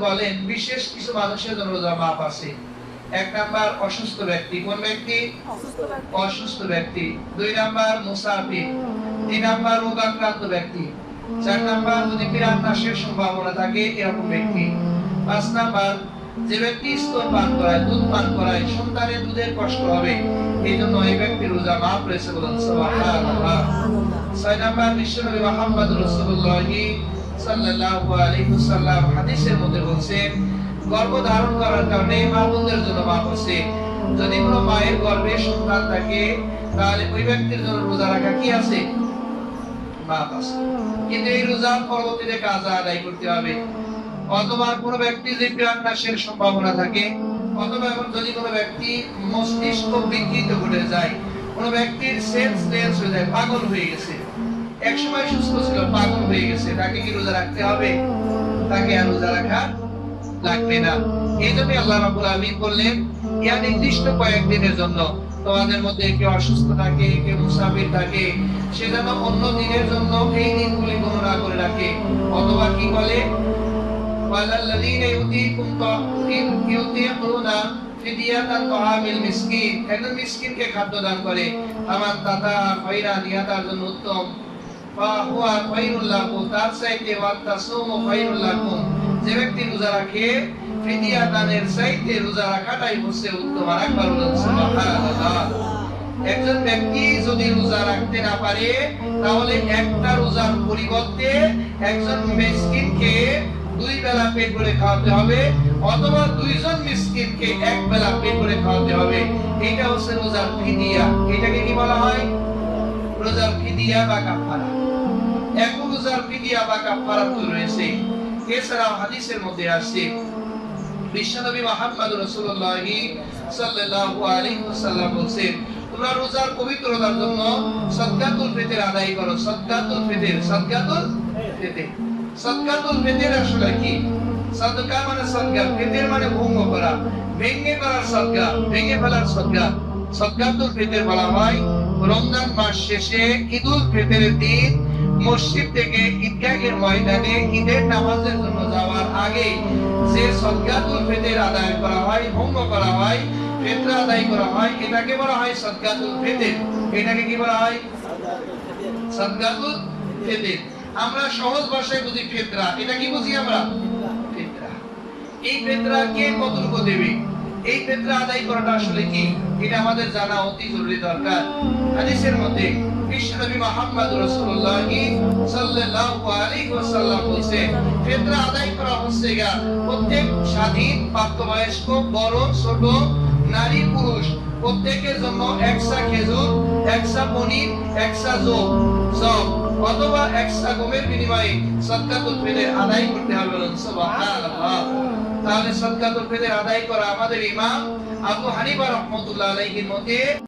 বলেন বিশেষ কিছু মানুষের জন্য রোজা মাফ আছে। এক নাম্বার অসুস্থ ব্যক্তি। কোন ব্যক্তি? অসুস্থ ব্যক্তি। দুই নাম্বার মুসাফির। তিন নাম্বার রোগাক্রান্ত ব্যক্তি। চার নাম্বার যদি বিরাট নাশের সম্ভাবনা থাকে এরকম ব্যক্তি। পাঁচ নাম্বার যে ব্যক্তি স্তন পান করায়, দুধ পান করায়, সন্তানের দুধের কষ্ট হবে, এই জন্য এই ব্যক্তির রোজা মাফ রয়েছে, বলেন সুবহানাল্লাহ। ছয় নাম্বার বিশ্বনবী মুহাম্মদ রাসূলুল্লাহ সাল্লাল্লাহু আলাইহি ওয়াসাল্লাম হাদিসের মধ্যে বলেন গর্ভ ধারণ করার কারণে মা বোনদের জন্য মাফ আছে। যদি কোনো মায়ের গর্ভে সন্তান থাকে তাহলে ওই ব্যক্তির জন্য রোজা রাখা কি আছে? মাফ আছে। কিন্তু এই রোজা পরবর্তীতে কাজা আদায় করতে হবে। অথবা কোনো ব্যক্তি যে প্রাণনাশের সম্ভাবনা থাকে, অথবা যদি কোনো ব্যক্তি মস্তিষ্ক বিকৃত ঘটে যায়, কোনো ব্যক্তির সেন্সলেস হয়ে যায়, পাগল হয়ে গেছে, এক সময় সুস্থ ছিল পাগল হয়ে গেছে, তাকে কি রোজা রাখতে হবে? তাকে আর রোজা রাখা লাগবে না। এই জন্য আল্লাহ রাব্বুল আলামিন বললেন ইয়া নির্দিষ্ট কয়েকদিনের জন্য তোমাদের মধ্যে কেউ অসুস্থ থাকে, কেউ মুসাফির থাকে, সে যেন অন্য দিনের জন্য এই দিনগুলি গণনা করে রাখে। অথবা কি বলে ওয়ালাল্লাযীনা ইউতিকুনা ফিদিয়াতান তুআমিল মিসকিন, একজন মিসকিনকে খাদ্য দান করে, আমার তাতা খায়রান, ইয়া তার জন্য উত্তম, ফাহুয়া খায়রুল লাকুম, তার চাইতে ওয়াতাসুমু খায়রুল লাকুম, যে ব্যক্তি রোজা রাখে ফিদিয়া দানের চাইতে রোজা রাখাটাই হচ্ছে উত্তম। আর একবার বলুন সুবহানাল্লাহ। একজন ব্যক্তি যদি রোজা রাখতে না পারে তাহলে একটা রোজার পরিবর্তে একজন মিসকিনকে দুই বেলা পেট ভরে খাওয়াতে হবে, অথবা দুইজন মিসকিনকে এক বেলা পেট ভরে খাওয়াতে হবে। এটা হচ্ছে রোজার ফিদিয়া। এটাকে কি বলা হয়? রোজার ফিদিয়া বা কাফারা। এখন রোজার ফিদিয়া বা কাফারা তো রয়েছে। এছাড়াও হাদিসের মধ্যে আছে বিশ্বনবী মুহাম্মদ রাসূলুল্লাহ সাল্লাল্লাহু আলাইহি ওয়াসাল্লাম বলেন তোমরা রোজার পবিত্রতার জন্য সাদকাতুল ফিতর আদায় করো। সাদকাতুল ফিতর, সাদকাতুল ফিতর, সাদকাতুল ফিতর আসলে কি? সাদকা মানে সাদকা, ফিতর মানে ভঙ্গ করা, ভেঙে করার সাদকা, ভেঙে ফেলার সাদকা। সাদকাতুল ফিতর বলা হয় রমজান মাস শেষে ঈদুল ফিতরের দিন মসজিদ থেকে ঈদগাহের ময়দানে ঈদের নামাজের জন্য যাওয়ার আগে যে সাদকাতুল ফিতর আদায় করা হয়, ভঙ্গ করা হয়, ফিতরা আদায় করা হয়, এটাকে বলা হয় সাদকাতুল ফিতর। এটাকে কি বলা হয়? সাদকাতুল ফিতর। আমরা সহজ ভাষায় বুঝি ফিতরা। এটা কি বুঝি আমরা? ফিতরা। এই ফিতরা কে কতটুকু দেবে? এই ফিতরা আদায় করাটা আসলে কি, এটা আমাদের জানা অতি জরুরি দরকার। হাদিসের মধ্যে বিশ্বনবী মুহাম্মদ রাসূলুল্লাহ সাল্লাল্লাহু আলাইহি ওয়াসাল্লাম বলেছেন ফিতরা আদায় করা হচ্ছে প্রত্যেক স্বাধীন প্রাপ্তবয়স্ক বড় ছোট নারী পুরুষ প্রত্যেকের জন্য একসা খেজুর, একসা পনির, একসা জব অথবা একসা গমের বিনিময়ে সাদকাতুল ফিতর আদায় করতে হবে। সুবহানাল্লাহ। তাহলে সাদকাতুল ফিতর আদায় করা আমাদের ইমাম আবু হানিফা রাহমাতুল্লাহ আলাইহির মতে